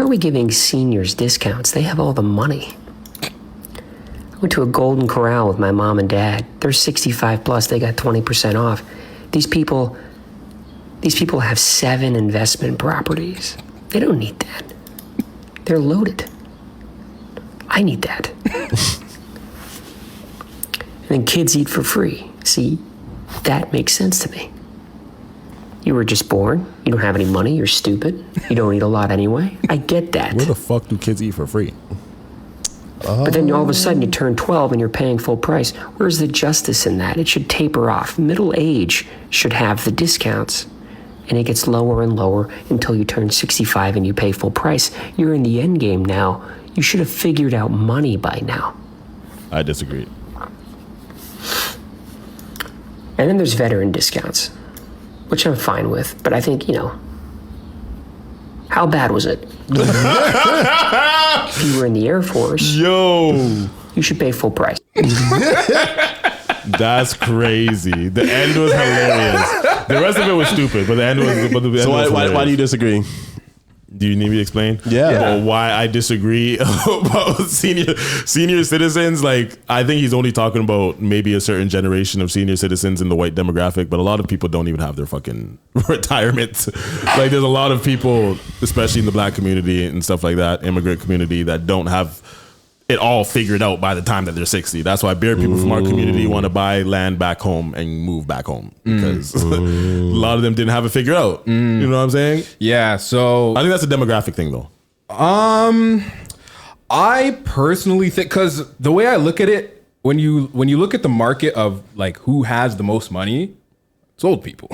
are we giving seniors discounts? They have all the money. I went to a Golden Corral with my mom and dad. They're 65 plus. They got 20% off. These people have 7 investment properties. They don't need that. They're loaded. I need that. And then kids eat for free. See, that makes sense to me. You were just born. You don't have any money. You're stupid. You don't eat a lot anyway. I get that. Where the fuck do kids eat for free? But then all of a sudden you turn 12 and you're paying full price. Where's the justice in that? It should taper off. Middle age should have the discounts. And it gets lower and lower until you turn 65 and you pay full price. You're in the end game now. You should have figured out money by now. I disagree. And then there's veteran discounts, which I'm fine with. But I think, how bad was it? If you were in the Air Force, you should pay full price. That's crazy. The end was hilarious. The rest of it was stupid, but the end was. So why do you disagree? Do you need me to explain? Yeah. Well, why I disagree about senior citizens? Like, I think he's only talking about maybe a certain generation of senior citizens in the white demographic, but a lot of people don't even have their fucking retirement. Like, there's a lot of people, especially in the black community and stuff like that, immigrant community, that don't have it all figured out by the time that they're 60. That's why beer people from our community want to buy land back home and move back home, because a lot of them didn't have it figured out. You know what I'm saying? Yeah. So I think that's a demographic thing, though. I personally think, because the way I look at it, when you look at the market of like who has the most money, it's old people.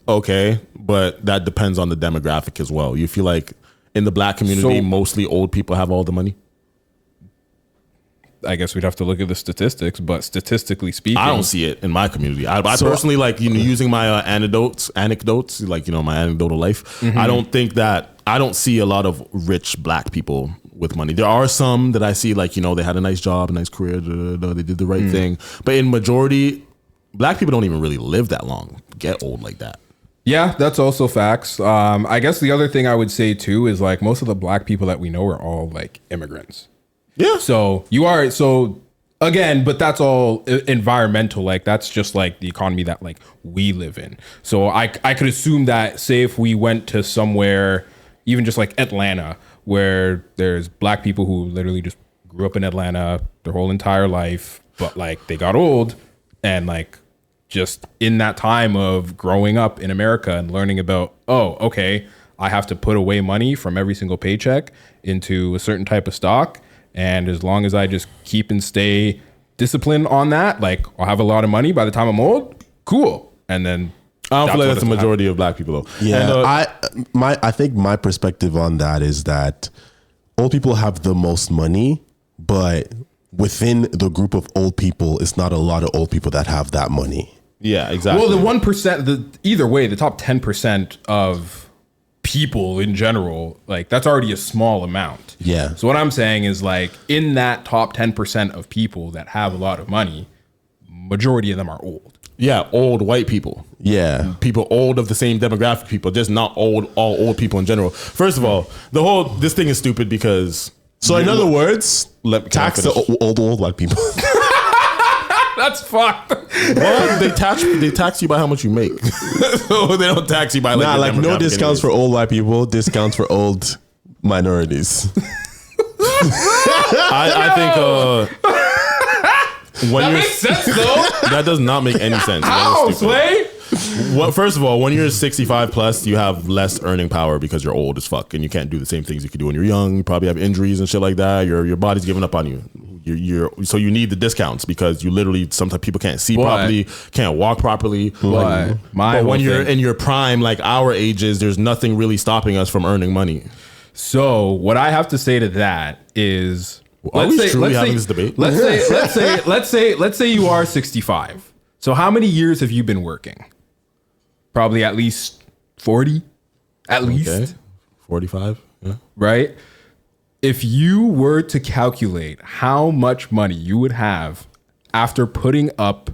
Okay, but that depends on the demographic as well. You feel like in the black community, mostly old people have all the money? I guess we'd have to look at the statistics, but statistically speaking, I don't see it in my community. I personally like using my anecdotes, like my anecdotal life. I don't see a lot of rich black people with money. There are some that I see, like they had a nice job, a nice career, they did the right thing. But in majority, black people don't even really live that long, get old like that. Yeah, that's also facts. I guess the other thing I would say too is like most of the black people that we know are all like immigrants. Yeah. So again, but that's all environmental. Like that's just like the economy that like we live in. So I could assume that, say, if we went to somewhere, even just like Atlanta, where there's black people who literally just grew up in Atlanta their whole entire life, but like they got old and like just in that time of growing up in America and learning about, oh, okay, I have to put away money from every single paycheck into a certain type of stock. And as long as I just keep and stay disciplined on that, like I'll have a lot of money by the time I'm old. Cool. And then I don't feel like that's the majority of black people though. Yeah. And, I think my perspective on that is that old people have the most money, but within the group of old people, it's not a lot of old people that have that money. Yeah, exactly. Well, the 1%, either way, the top 10% of people in general, like that's already a small amount. Yeah. So what I'm saying is like in that top 10% of people that have a lot of money, majority of them are old. Yeah, old white people. Yeah. People old of the same demographic people, just not all old people in general. First of all, this thing is stupid because... So in other words, tax the old white people. That's fucked. Well, they tax you by how much you make. So they don't tax you by like no discounts for old white people, discounts for old minorities. I think when that makes sense though. That does not make any sense. How, Sway? Well, first of all, when you're 65 plus, you have less earning power because you're old as fuck and you can't do the same things you could do when you're young. You probably have injuries and shit like that. Your body's giving up on you. So you need the discounts because you literally sometimes people can't see properly, can't walk properly. But when you're in your prime, like our ages, there's nothing really stopping us from earning money. So what I have to say to that is, let's say you are 65. So how many years have you been working? Probably at least 40, at least 45. Yeah. Right. If you were to calculate how much money you would have after putting up,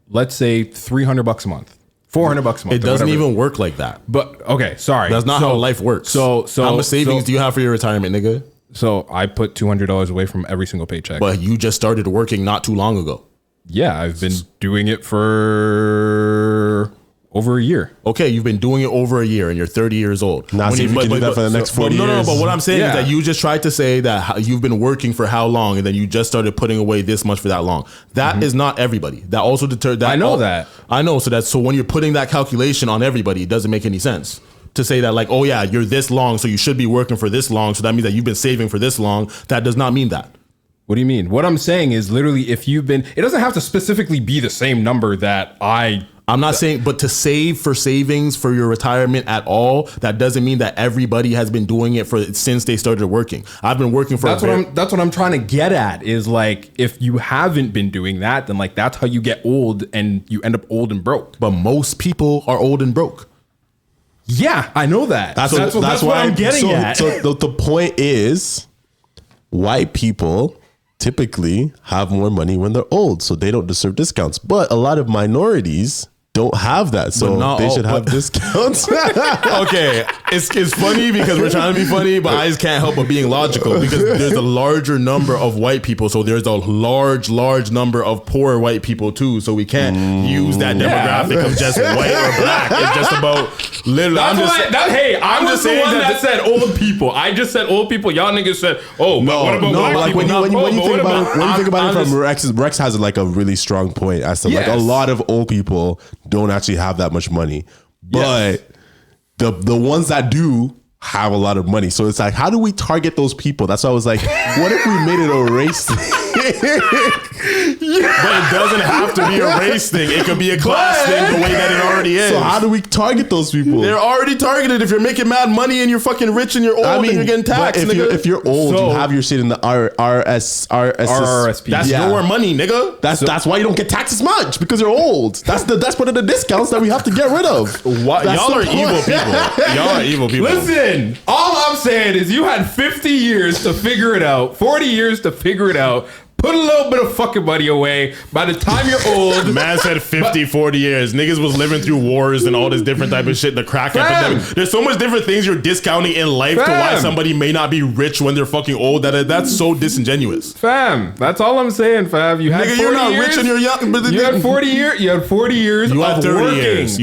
let's say $300 a month $400 a month. It doesn't even work like that. But okay, sorry. That's not how life works. So how much savings do you have for your retirement, nigga? So I put $200 away from every single paycheck. But you just started working not too long ago. Yeah, I've been doing it for over a year. Okay, you've been doing it over a year and you're 30 years old. Now see if you can do that for the next 40 years. No, but what I'm saying is Yeah. that you just tried to say that you've been working for how long and then you just started putting away this much for that long. That is not everybody. That also deterred that. I know that. I know. So when you're putting that calculation on everybody, it doesn't make any sense. To say that like, oh yeah, you're this long, so you should be working for this long. So that means that you've been saving for this long. That does not mean that. What do you mean? What I'm saying is literally if you've been, it doesn't have to specifically be the same number that I'm not saying, but to save for savings for your retirement at all, that doesn't mean that everybody has been doing it since they started working. I've been working for. That's what I'm trying to get at is like, if you haven't been doing that, then like that's how you get old and you end up old and broke. But most people are old and broke. Yeah, I know that. That's what I'm getting at. So the point is, white people typically have more money when they're old, so they don't deserve discounts. But a lot of minorities don't have that, so they should have discounts. Okay, it's funny because we're trying to be funny, but I just can't help but being logical because there's a larger number of white people, so there's a large number of poor white people too. So we can't use that demographic of just white or black. It's just about literally. I'm just saying that said old people. I just said old people. Y'all niggas said, what about white people? When you think about it from Rex has like a really strong point as to like a lot of old people don't actually have that much money, but the ones that do have a lot of money. So it's like, how do we target those people? That's why I was like, what if we made it a race thing? But it doesn't have to be a race thing. It could be a class thing the way that it already is. So how do we target those people? They're already targeted. If you're making mad money and you're fucking rich and you're old and you're getting taxed, if you're old, you have your shit in the RRSP. That's your money, nigga. That's why you don't get taxed as much, because you're old. That's one of the discounts that we have to get rid of. Y'all are evil people. Y'all are evil people. Listen, all I'm saying is you had 50 years to figure it out, 40 years to figure it out. Put a little bit of fucking money away. By the time you're old... Man said 50, 40 years. Niggas was living through wars and all this different type of shit. The crack epidemic. There's so much different things you're discounting in life to why somebody may not be rich when they're fucking old. That's so disingenuous. Fam, that's all I'm saying, fam. You had 40 you're not years. Rich and you're young. But You had 40 years. You had 40 years. You had 30 years.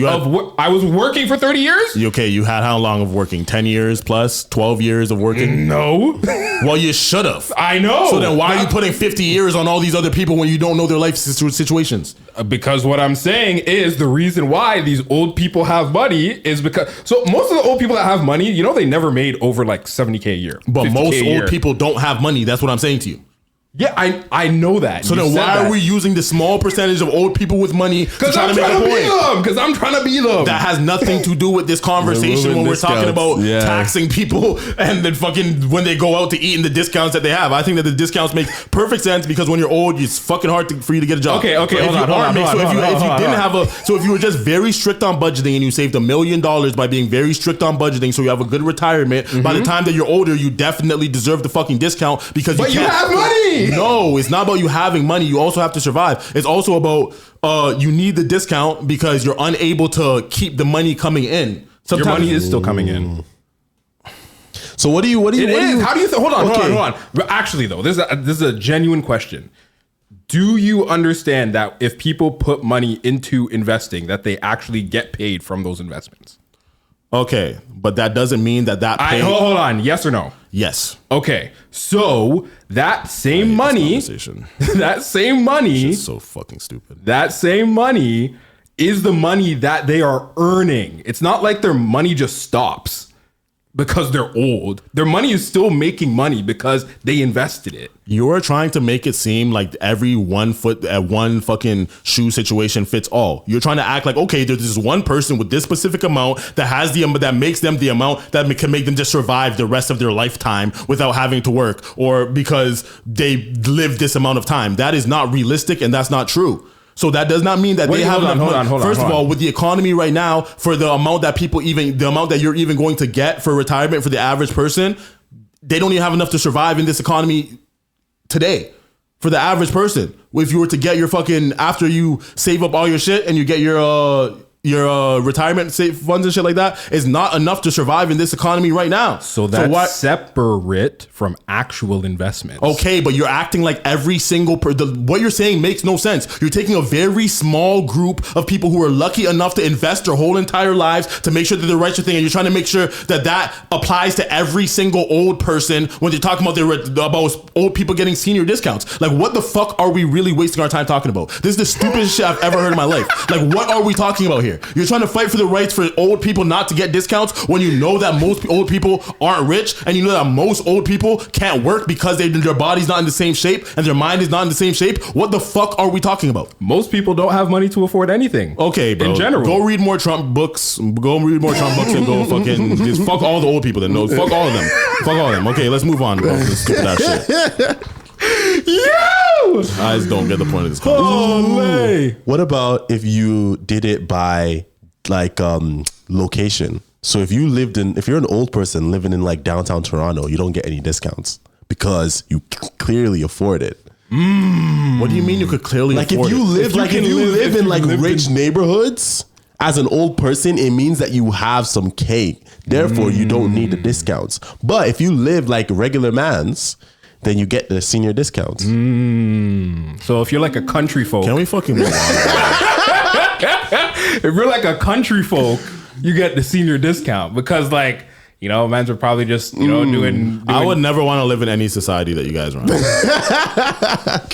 I was working for 30 years? Okay, you had how long of working? 10 years plus? 12 years of working? No. Well, you should have. I know. So then why are you putting 50 years on all these other people when you don't know their life situations? Because what I'm saying is the reason why these old people have money is because... So most of the old people that have money, you know, they never made over like 70K a year. But most old people don't have money. That's what I'm saying to you. Yeah, I know that. So then why are we using the small percentage of old people with money to try to make a point? Because I'm trying to be them. That has nothing to do with this conversation when we're talking about taxing people and then fucking when they go out to eat and the discounts that they have. I think that the discounts make perfect sense because when you're old, it's fucking hard for you to get a job. Okay, hold on. So if you were just very strict on budgeting and you saved $1 million by being very strict on budgeting, so you have a good retirement, by the time that you're older, you definitely deserve the fucking discount because you have money. No, it's not about you having money. You also have to survive. It's also about you need the discount because you're unable to keep the money coming in. Sometimes your money is still coming in. So what do you? How do you? Hold on. Actually, though, this is a genuine question. Do you understand that if people put money into investing, that they actually get paid from those investments? Okay, but that doesn't mean that pay. Hold on. Yes or no? Yes. Okay, so that same money, that same money, is so fucking stupid. That same money is the money that they are earning. It's not like their money just stops because they're old. Their money is still making money because they invested it. You're trying to make it seem like every one fucking shoe situation fits all. You're trying to act like, okay, there's this one person with this specific amount that has that makes them the amount that can make them just survive the rest of their lifetime without having to work or because they live this amount of time. That is not realistic and that's not true. So that does not mean that they have enough money. First of all, with the economy right now, for the amount that you're even going to get for retirement for the average person, they don't even have enough to survive in this economy today. For the average person, if you were to get your fucking, after you save up all your shit and you get your retirement funds and shit like that is not enough to survive in this economy right now. So that's separate from actual investments. Okay, but you're acting like every single what you're saying makes no sense. You're taking a very small group of people who are lucky enough to invest their whole entire lives to make sure that they're right thing, and you're trying to make sure that that applies to every single old person when they're talking about old people getting senior discounts. Like, what the fuck are we really wasting our time talking about? This is the stupidest shit I've ever heard in my life. Like, what are we talking about here? You're trying to fight for the rights for old people not to get discounts when you know that most old people aren't rich, and you know that most old people can't work because their body's not in the same shape and their mind is not in the same shape. What the fuck are we talking about? Most people don't have money to afford anything. Okay, bro. In general. Go read more Trump books. Go read more Trump books and go fucking just fuck all the old people that know. Fuck all of them. Fuck all of them. Okay, let's move on, bro. This stupid ass shit. Yo! I just don't get the point of this conversation. What about if you did it by like location? So if you're an old person living in like downtown Toronto, you don't get any discounts because you clearly afford it. What do you mean you could clearly like afford if you live it? like if you live in like rich neighborhoods as an old person, it means that you have some cake. Therefore, you don't need the discounts. But if you live like regular mans, then you get the senior discounts. So if you're like a country folk, Can we fucking move on? if you're like a country folk, you get the senior discount because like, you know, mans are probably just, you know, doing I would never want to live in any society that you guys run.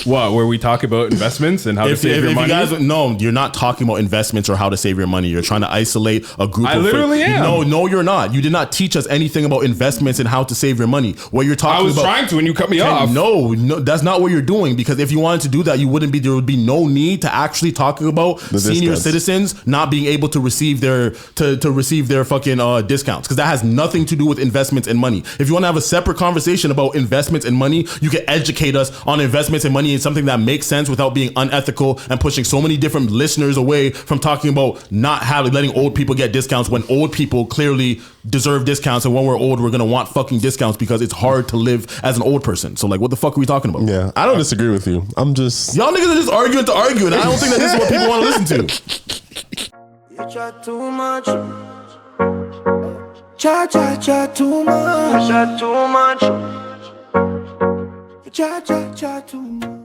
what, where we talk about investments and how to save your money. You guys, no, you're not talking about investments or how to save your money. You're trying to isolate a group. I literally am. No, you're not. You did not teach us anything about investments and how to save your money. What you're talking about. I was trying to, and you cut me off. No, that's not what you're doing. Because if you wanted to do that, there would be no need to actually talking about senior citizens not being able to receive their receive their fucking discounts. Because that has nothing to do with investments and money. If you want to have a separate conversation about investments and money, you can educate us on investments and money and something that makes sense without being unethical and pushing so many different listeners away from talking about not letting old people get discounts when old people clearly deserve discounts, and when we're old, we're gonna want fucking discounts because it's hard to live as an old person. So like, what the fuck are we talking about? Yeah, I don't disagree with you. I'm just y'all niggas are just arguing to argue, and I don't think that this is what people want to listen to. You chat too much. Chat too much. Chat too much. Chat too much.